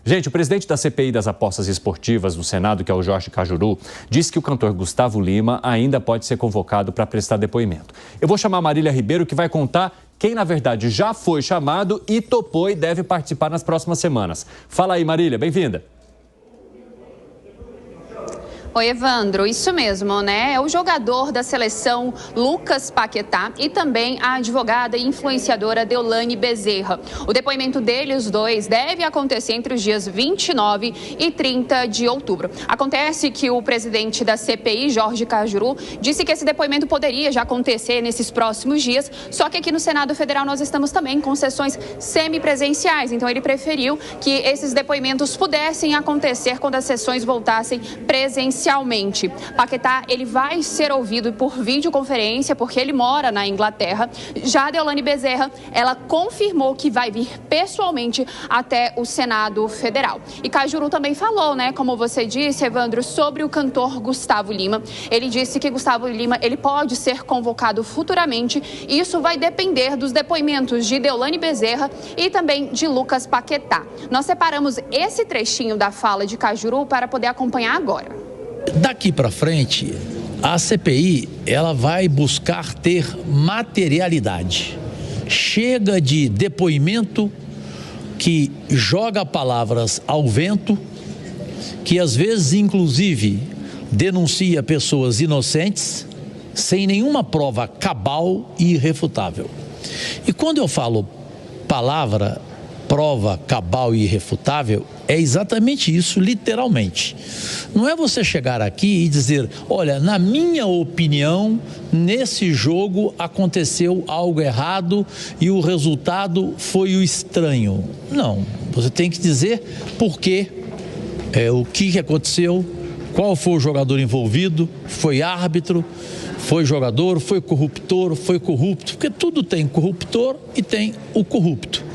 Gente, o presidente da CPI das apostas esportivas no Senado, que é o Jorge Cajuru, disse que o cantor Gustavo Lima ainda pode ser convocado para prestar depoimento. Eu vou chamar a Marília Ribeiro, que vai contar quem, na verdade, já foi chamado e topou e deve participar nas próximas semanas. Fala aí, Marília, bem-vinda. Oi, Evandro, isso mesmo, né? É o jogador da seleção Lucas Paquetá e também a advogada e influenciadora Deolane Bezerra. O depoimento deles dois deve acontecer entre os dias 29 e 30 de outubro. Acontece que o presidente da CPI, Jorge Cajuru, disse que esse depoimento poderia já acontecer nesses próximos dias, só que aqui no Senado Federal nós estamos também com sessões semipresenciais, então ele preferiu que esses depoimentos pudessem acontecer quando as sessões voltassem presencialmente. Paquetá, ele vai ser ouvido por videoconferência porque ele mora na Inglaterra. Já a Deolane Bezerra, ela confirmou que vai vir pessoalmente até o Senado Federal. E Cajuru também falou, né, como você disse, Evandro, sobre o cantor Gustavo Lima. Ele disse que Gustavo Lima, ele pode ser convocado futuramente e isso vai depender dos depoimentos de Deolane Bezerra e também de Lucas Paquetá. Nós separamos esse trechinho da fala de Cajuru para poder acompanhar agora. Daqui para frente, a CPI ela vai buscar ter materialidade. Chega de depoimento que joga palavras ao vento, que às vezes, inclusive, denuncia pessoas inocentes, sem nenhuma prova cabal e irrefutável. E quando eu falo palavra, prova cabal e irrefutável, é exatamente isso, literalmente. Não é você chegar aqui e dizer, olha, na minha opinião, nesse jogo aconteceu algo errado e o resultado foi o estranho. Não, você tem que dizer por quê, o que aconteceu, qual foi o jogador envolvido, foi árbitro, foi jogador, foi corruptor, foi corrupto, porque tudo tem corruptor e tem o corrupto.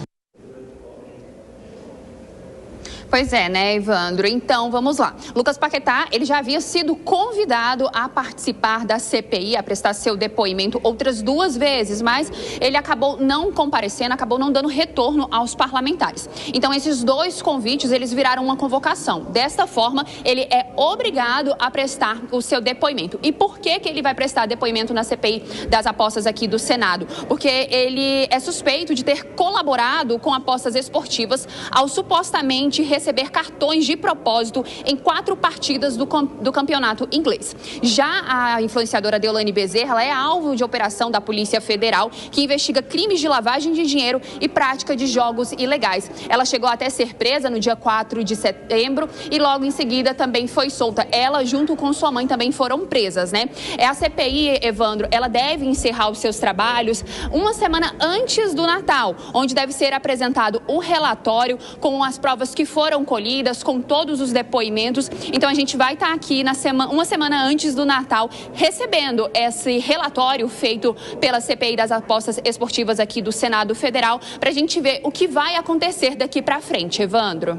Pois é, né, Evandro? Então, vamos lá. Lucas Paquetá, ele já havia sido convidado a participar da CPI, a prestar seu depoimento outras 2 vezes, mas ele acabou não comparecendo, acabou não dando retorno aos parlamentares. Então, esses 2 convites, eles viraram uma convocação. Desta forma, ele é obrigado a prestar o seu depoimento. E por que ele vai prestar depoimento na CPI das apostas aqui do Senado? Porque ele é suspeito de ter colaborado com apostas esportivas ao supostamente receber cartões de propósito em 4 partidas do campeonato inglês. Já a influenciadora Deolane Bezerra, ela é alvo de operação da Polícia Federal, que investiga crimes de lavagem de dinheiro e prática de jogos ilegais. Ela chegou até a ser presa no dia 4 de setembro e logo em seguida também foi solta. Ela, junto com sua mãe, também foram presas, né? A CPI, Evandro, ela deve encerrar os seus trabalhos uma semana antes do Natal, onde deve ser apresentado um relatório com as provas que foram colhidas, com todos os depoimentos. Então a gente vai estar aqui uma semana antes do Natal recebendo esse relatório feito pela CPI das apostas esportivas aqui do Senado Federal para a gente ver o que vai acontecer daqui para frente, Evandro.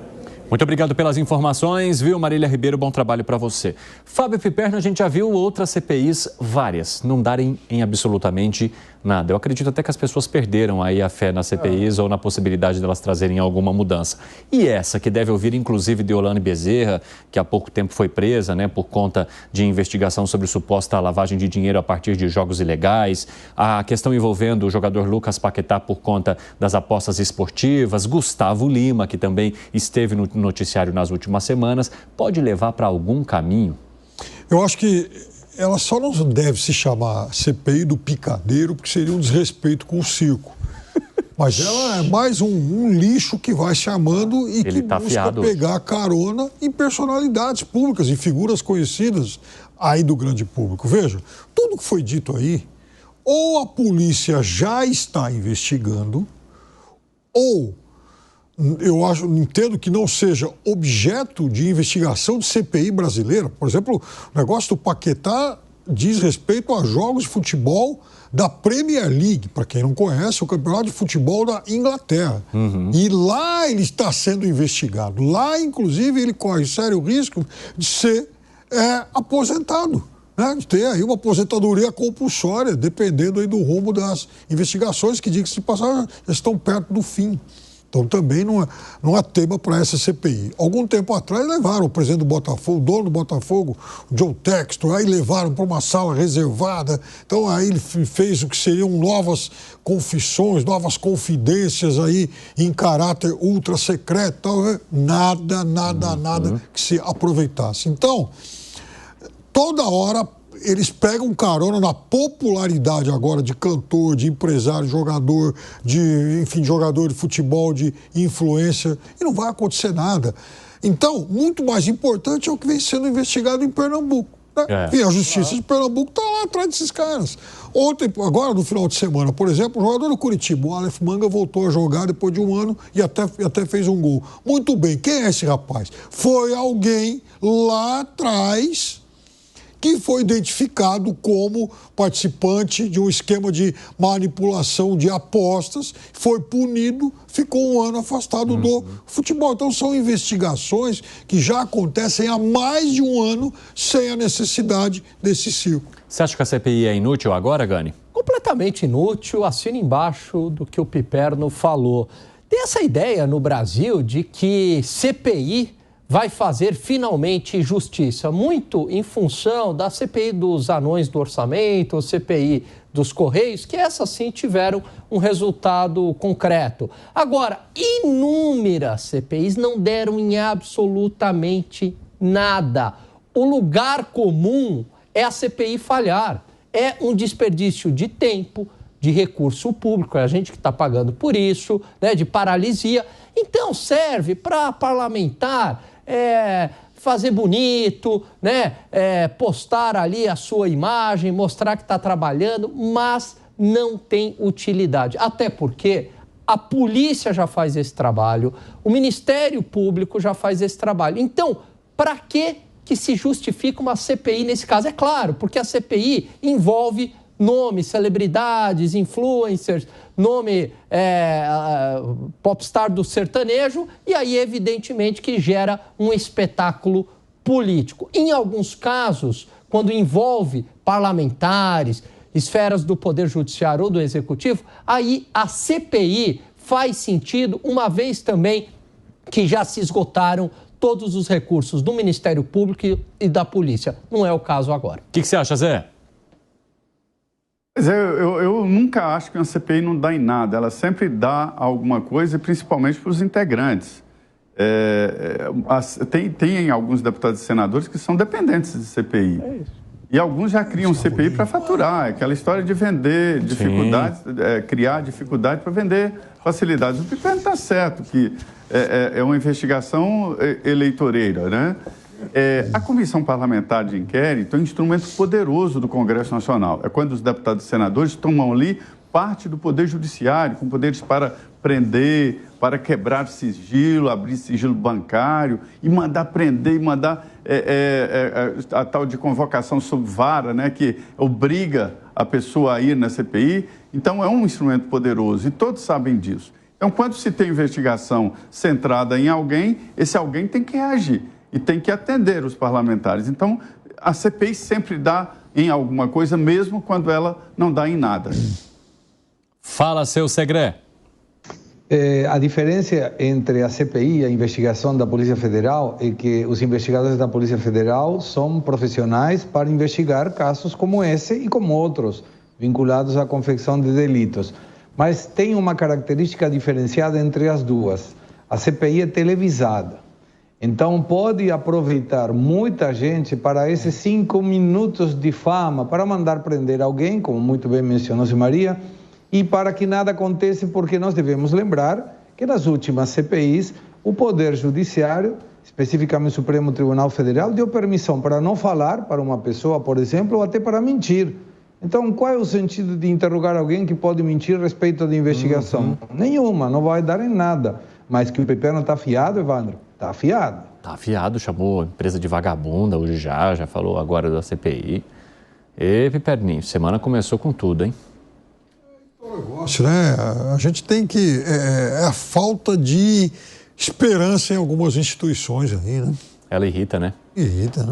Muito obrigado pelas informações, viu, Marília Ribeiro? Bom trabalho para você. Fábio Piperno, a gente já viu outras CPIs, várias, não darem em absolutamente nada. Eu acredito até que as pessoas perderam aí a fé nas CPIs ou na possibilidade delas trazerem alguma mudança. E essa, que deve ouvir inclusive Deolane Bezerra, que há pouco tempo foi presa, né, por conta de investigação sobre suposta lavagem de dinheiro a partir de jogos ilegais, a questão envolvendo o jogador Lucas Paquetá por conta das apostas esportivas, Gustavo Lima, que também esteve no noticiário nas últimas semanas, pode levar para algum caminho? Eu acho que ela só não deve se chamar CPI do picadeiro, porque seria um desrespeito com o circo. Mas ela é mais um lixo que vai chamando e que busca pegar carona em personalidades públicas, em figuras conhecidas aí do grande público. Veja, tudo que foi dito aí, ou a polícia já está investigando, ou entendo que não seja objeto de investigação de CPI brasileira. Por exemplo, o negócio do Paquetá diz respeito a jogos de futebol da Premier League, para quem não conhece, o campeonato de futebol da Inglaterra. E lá ele está sendo investigado. Lá, inclusive, ele corre sério risco de ser aposentado, né? De ter aí uma aposentadoria compulsória, dependendo aí do rumo das investigações, que, diga-se de passagem, estão perto do fim. Então também não há tema para essa CPI. Algum tempo atrás levaram o presidente do Botafogo, o dono do Botafogo, o John Textor, aí levaram para uma sala reservada. Então aí ele fez o que seriam novas confissões, novas confidências aí em caráter ultra secreto. Então, nada que se aproveitasse. Então, toda hora eles pegam carona na popularidade agora de cantor, de empresário, jogador, jogador de futebol, de influencer, e não vai acontecer nada. Então, muito mais importante é o que vem sendo investigado em Pernambuco. Né? E a Justiça de Pernambuco está lá atrás desses caras. Ontem, agora no final de semana, por exemplo, o jogador do Curitiba, o Aleph Manga, voltou a jogar depois de um ano e até fez um gol. Muito bem, quem é esse rapaz? Foi alguém lá atrás que foi identificado como participante de um esquema de manipulação de apostas, foi punido, ficou um ano afastado do futebol. Então são investigações que já acontecem há mais de um ano sem a necessidade desse circo. Você acha que a CPI é inútil agora, Gani? Completamente inútil, assina embaixo do que o Piperno falou. Tem essa ideia no Brasil de que CPI vai fazer finalmente justiça, muito em função da CPI dos anões do orçamento, CPI dos Correios, que essas sim tiveram um resultado concreto. Agora, inúmeras CPIs não deram em absolutamente nada. O lugar comum é a CPI falhar, é um desperdício de tempo, de recurso público, é a gente que está pagando por isso, né, de paralisia. Então serve para parlamentar fazer bonito, né? Postar ali a sua imagem, mostrar que está trabalhando, mas não tem utilidade. Até porque a polícia já faz esse trabalho, o Ministério Público já faz esse trabalho. Então, para que se justifica uma CPI nesse caso? É claro, porque a CPI envolve nomes, celebridades, influencers, nome popstar do sertanejo, e aí evidentemente que gera um espetáculo político. Em alguns casos, quando envolve parlamentares, esferas do Poder Judiciário ou do Executivo, aí a CPI faz sentido, uma vez também que já se esgotaram todos os recursos do Ministério Público e da Polícia. Não é o caso agora. O que você acha, Zé? Pois é, eu nunca acho que uma CPI não dá em nada. Ela sempre dá alguma coisa, principalmente para os integrantes. Tem alguns deputados e senadores que são dependentes de CPI. E alguns já criam CPI para faturar. Aquela história de vender dificuldades, criar dificuldade para vender facilidades. O Piperno está certo que é uma investigação eleitoreira, né? A Comissão Parlamentar de Inquérito é um instrumento poderoso do Congresso Nacional. É quando os deputados e senadores tomam ali parte do Poder Judiciário, com poderes para prender, para quebrar sigilo, abrir sigilo bancário e mandar prender e mandar a tal de convocação sob vara, né, que obriga a pessoa a ir na CPI. Então, é um instrumento poderoso e todos sabem disso. Então, quando se tem investigação centrada em alguém, esse alguém tem que reagir e tem que atender os parlamentares. Então, a CPI sempre dá em alguma coisa, mesmo quando ela não dá em nada. Fala, seu Segré. A diferença entre a CPI e a investigação da Polícia Federal é que os investigadores da Polícia Federal são profissionais para investigar casos como esse e como outros, vinculados à confecção de delitos. Mas tem uma característica diferenciada entre as duas. A CPI é televisada. Então, pode aproveitar muita gente para esses 5 minutos de fama, para mandar prender alguém, como muito bem mencionou Maria, e para que nada aconteça, porque nós devemos lembrar que nas últimas CPIs, o Poder Judiciário, especificamente o Supremo Tribunal Federal, deu permissão para não falar para uma pessoa, por exemplo, ou até para mentir. Então, qual é o sentido de interrogar alguém que pode mentir a respeito da investigação? Nenhuma, não vai dar em nada. Mas que o Piperno está afiado, Evandro? Está afiado. Está afiado, chamou a empresa de vagabunda, hoje já falou agora da CPI. E Piperninho, semana começou com tudo, hein? Negócio, né? A gente tem que... É a falta de esperança em algumas instituições aí, né? Ela irrita, né? Irrita, né?